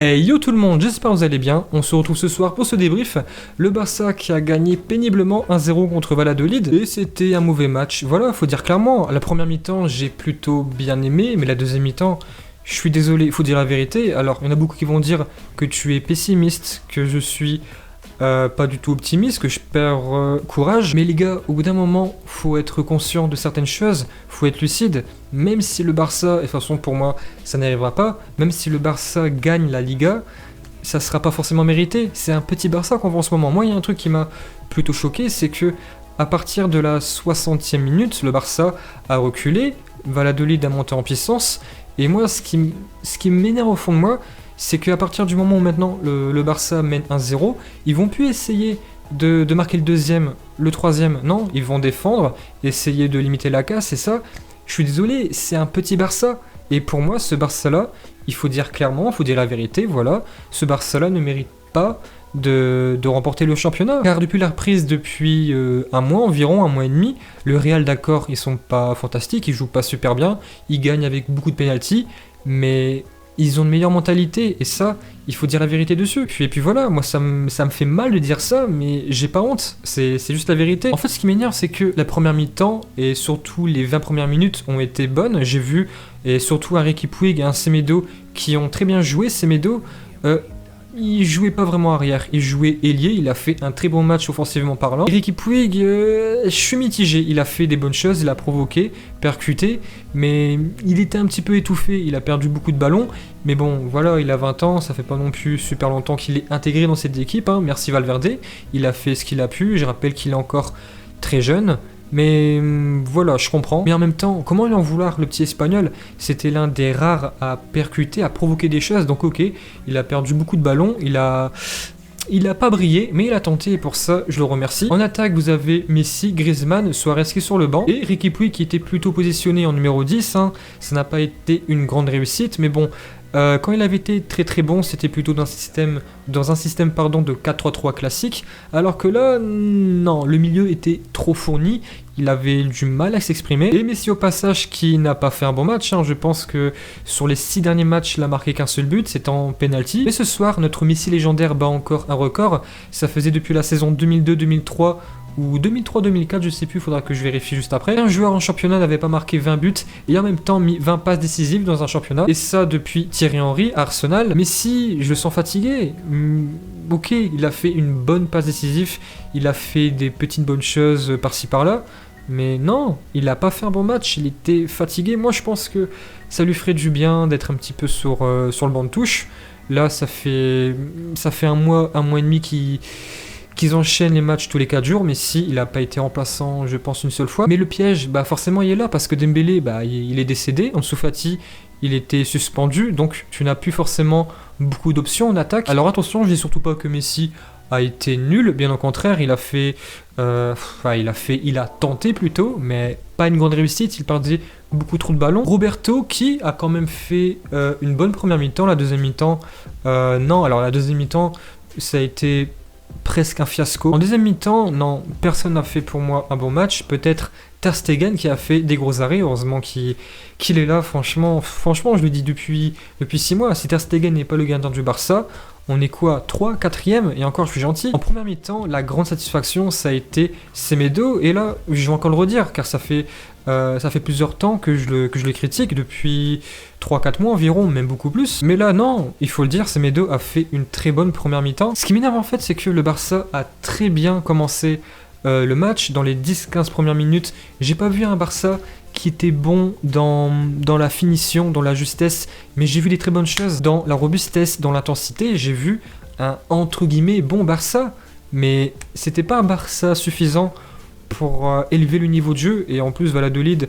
Hey yo tout le monde, j'espère que vous allez bien. On se retrouve ce soir pour ce débrief. Le Barça qui a gagné péniblement 1-0 contre Valladolid. Et c'était un mauvais match. Voilà, faut dire clairement, la première mi-temps j'ai plutôt bien aimé, mais la deuxième mi-temps, je suis désolé, il faut dire la vérité. Alors il y en a beaucoup qui vont dire que tu es pessimiste, que je suis pas du tout optimiste, que je perds courage. Mais les gars, au bout d'un moment, faut être conscient de certaines choses, faut être lucide. Même si le Barça, et de toute façon pour moi ça n'arrivera pas, même si le Barça gagne la Liga, ça sera pas forcément mérité. C'est un petit Barça qu'on voit en ce moment. Moi il y a un truc qui m'a plutôt choqué, c'est que à partir de la 60e minute, le Barça a reculé, Valladolid a monté en puissance, et moi ce qui m'énerve au fond de moi, c'est qu'à partir du moment où maintenant le Barça mène 1-0, ils vont plus essayer de marquer le deuxième, le troisième, non, ils vont défendre, essayer de limiter la casse, et ça, je suis désolé, c'est un petit Barça, et pour moi, ce Barça-là, il faut dire clairement, il faut dire la vérité, voilà, ce Barça-là ne mérite pas de remporter le championnat, car depuis la reprise, depuis un mois environ, un mois et demi, le Real, d'accord, ils sont pas fantastiques, ils jouent pas super bien, ils gagnent avec beaucoup de pénaltys, mais ils ont une meilleure mentalité, et ça, il faut dire la vérité dessus. Et puis voilà, moi ça me fait mal de dire ça, mais j'ai pas honte, c'est juste la vérité. En fait, ce qui m'énerve, c'est que la première mi-temps, et surtout les 20 premières minutes, ont été bonnes. J'ai vu, et surtout un Riqui Puig et un Semedo qui ont très bien joué. Semedo, il jouait pas vraiment arrière, il jouait ailier, il a fait un très bon match offensivement parlant. Et Riqui Puig, je suis mitigé, il a fait des bonnes choses, il a provoqué, percuté, mais il était un petit peu étouffé, il a perdu beaucoup de ballons, mais bon, voilà, il a 20 ans, ça fait pas non plus super longtemps qu'il est intégré dans cette équipe, hein. Merci Valverde, il a fait ce qu'il a pu, je rappelle qu'il est encore très jeune. Mais voilà, je comprends. Mais en même temps, comment lui en vouloir, le petit Espagnol? C'était l'un des rares à percuter, à provoquer des choses. Donc ok, il a perdu beaucoup de ballons, il a pas brillé, mais il a tenté et pour ça, je le remercie. En attaque, vous avez Messi, Griezmann, Suarez qui est sur le banc et Riqui Puig qui était plutôt positionné en numéro 10. Hein. Ça n'a pas été une grande réussite, mais bon... quand il avait été très très bon, c'était plutôt dans un système de 4-3-3 classique, alors que là, non, le milieu était trop fourni, il avait du mal à s'exprimer. Et Messi au passage qui n'a pas fait un bon match, hein. Je pense que sur les 6 derniers matchs, il a marqué qu'un seul but, c'est en penalty. Mais ce soir, notre Messi légendaire bat encore un record, ça faisait depuis la saison 2002-2003, ou 2003-2004, je sais plus, il faudra que je vérifie juste après. Un joueur en championnat n'avait pas marqué 20 buts et en même temps mis 20 passes décisives dans un championnat. Et ça depuis Thierry Henry à Arsenal. Mais si je le sens fatigué, ok, il a fait une bonne passe décisive, il a fait des petites bonnes choses par-ci par-là. Mais non, il n'a pas fait un bon match, il était fatigué. Moi je pense que ça lui ferait du bien d'être un petit peu sur le banc de touche. Là ça fait un mois et demi qu'ils enchaînent les matchs tous les 4 jours, mais si, il n'a pas été remplaçant, je pense, une seule fois. Mais le piège, bah forcément, il est là, parce que Dembélé, bah, il est décédé. Ansu Fati, il était suspendu, donc tu n'as plus forcément beaucoup d'options en attaque. Alors attention, je dis surtout pas que Messi a été nul, bien au contraire, il a tenté plutôt, mais pas une grande réussite, il perdait beaucoup trop de ballons. Roberto, qui a quand même fait une bonne première mi-temps, la deuxième mi-temps, non, alors la deuxième mi-temps, ça a été presque un fiasco. En deuxième mi-temps, non, personne n'a fait pour moi un bon match. Peut-être Ter Stegen qui a fait des gros arrêts. Heureusement qu'il est là. Franchement, je le dis depuis 6 mois. Si Ter Stegen n'est pas le gardien du Barça, on est quoi, 3, 4e? Et encore, je suis gentil. En première mi-temps, la grande satisfaction, ça a été Semedo. Et là, je vais encore le redire, car ça fait plusieurs temps que je le critique, depuis 3-4 mois environ, même beaucoup plus. Mais là, non, il faut le dire, Semedo a fait une très bonne première mi-temps. Ce qui m'énerve en fait, c'est que le Barça a très bien commencé le match. Dans les 10-15 premières minutes, j'ai pas vu un Barça qui était bon dans la finition, dans la justesse, mais j'ai vu des très bonnes choses dans la robustesse, dans l'intensité. J'ai vu un entre guillemets bon Barça, mais c'était pas un Barça suffisant pour élever le niveau de jeu. Et en plus, Valladolid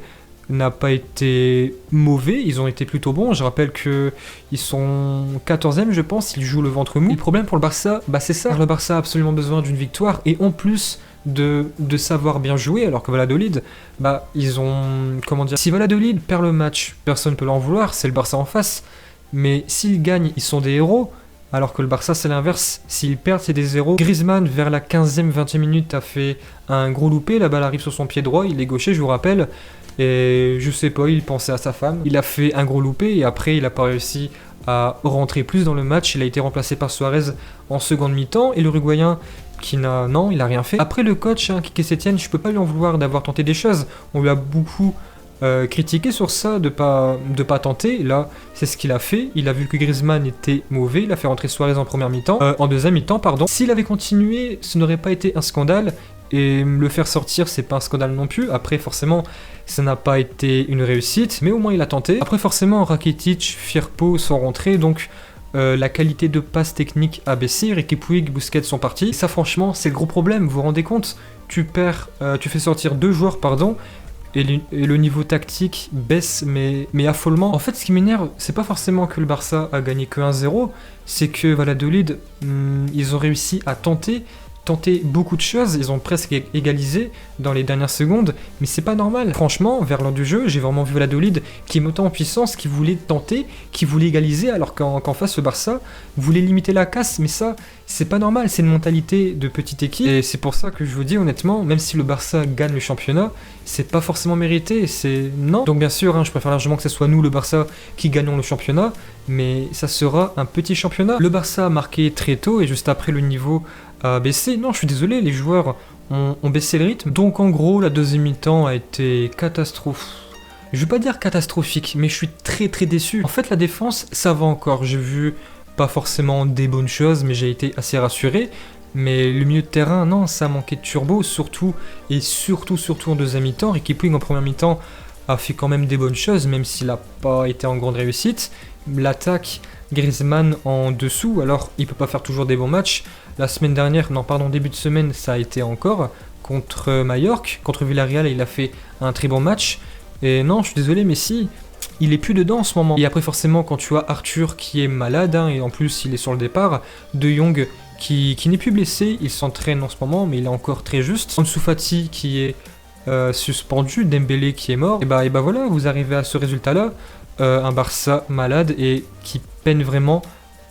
n'a pas été mauvais, ils ont été plutôt bons. Je rappelle qu'ils sont 14e, je pense, ils jouent le ventre mou. Et le problème pour le Barça, bah c'est ça. Le Barça a absolument besoin d'une victoire, et en plus de savoir bien jouer, alors que Valladolid, bah ils ont... Comment dire? Si Valladolid perd le match, personne ne peut l'en vouloir, c'est le Barça en face. Mais s'ils gagnent, ils sont des héros. Alors que le Barça, c'est l'inverse. S'ils perdent, c'est des zéros. Griezmann, vers la 15e, 20e minute, a fait un gros loupé. La balle arrive sur son pied droit. Il est gaucher, je vous rappelle. Et je sais pas, il pensait à sa femme. Il a fait un gros loupé et après, il a pas réussi à rentrer plus dans le match. Il a été remplacé par Suarez en seconde mi-temps et l'Uruguayen il a rien fait. Après le coach, Quique Setién, je peux pas lui en vouloir d'avoir tenté des choses. On lui a beaucoup critiqué sur ça, de pas tenter. Là, c'est ce qu'il a fait. Il a vu que Griezmann était mauvais. Il a fait rentrer Suarez en première mi-temps, en deuxième mi-temps, pardon. S'il avait continué, ce n'aurait pas été un scandale. Et le faire sortir, c'est pas un scandale non plus. Après, forcément, ça n'a pas été une réussite, mais au moins il a tenté. Après, forcément, Rakitic, Firpo sont rentrés, donc la qualité de passe technique a baissé. Riqui Puig, Busquets sont partis. Et ça, franchement, c'est le gros problème. Vous vous rendez compte? Tu fais sortir 2 joueurs, pardon. Et le niveau tactique baisse, mais affolement. En fait, ce qui m'énerve, c'est pas forcément que le Barça a gagné que 1-0, c'est que Valladolid, ils ont réussi à tenter beaucoup de choses, ils ont presque égalisé dans les dernières secondes, mais c'est pas normal. Franchement, vers l'heure du jeu, j'ai vraiment vu Valladolid qui est monté en puissance, qui voulait tenter, qui voulait égaliser, alors qu'en face, le Barça voulait limiter la casse, mais ça, c'est pas normal, c'est une mentalité de petite équipe, et c'est pour ça que je vous dis honnêtement, même si le Barça gagne le championnat, c'est pas forcément mérité, c'est non. Donc bien sûr, je préfère largement que ce soit nous, le Barça, qui gagnons le championnat, mais ça sera un petit championnat. Le Barça a marqué très tôt, et juste après le niveau a baissé. Non, je suis désolé, les joueurs ont baissé le rythme. Donc en gros, la deuxième mi-temps a été catastrophique. Je vais pas dire catastrophique, mais je suis très déçu. En fait, la défense, ça va encore. J'ai vu pas forcément des bonnes choses, mais j'ai été assez rassuré. Mais le milieu de terrain, non, ça manquait de turbo, surtout en deuxième mi-temps. Riqui Puig en première mi-temps a fait quand même des bonnes choses, même s'il n'a pas été en grande réussite. L'attaque, Griezmann en dessous, alors il peut pas faire toujours des bons matchs. La semaine dernière, début de semaine, ça a été encore contre Mallorca, contre Villarreal, il a fait un très bon match. Et non, je suis désolé, mais si, il est plus dedans en ce moment. Et après, forcément, quand tu as Arthur qui est malade, et en plus il est sur le départ, De Jong qui n'est plus blessé, il s'entraîne en ce moment, mais il est encore très juste. Ansu Fati qui est suspendu, Dembélé qui est mort. Et bah voilà, vous arrivez à ce résultat-là. Un Barça malade et qui peine vraiment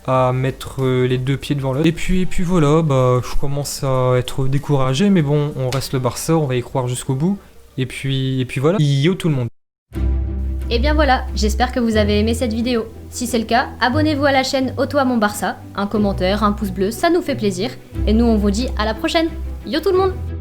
à mettre les 2 pieds devant l'autre. Et puis voilà, je commence à être découragé, mais bon, on reste le Barça, on va y croire jusqu'au bout. Et puis voilà, yo tout le monde. Et bien voilà, j'espère que vous avez aimé cette vidéo. Si c'est le cas, abonnez-vous à la chaîne Otto à mon Barça, un commentaire, un pouce bleu, ça nous fait plaisir. Et nous on vous dit à la prochaine. Yo tout le monde!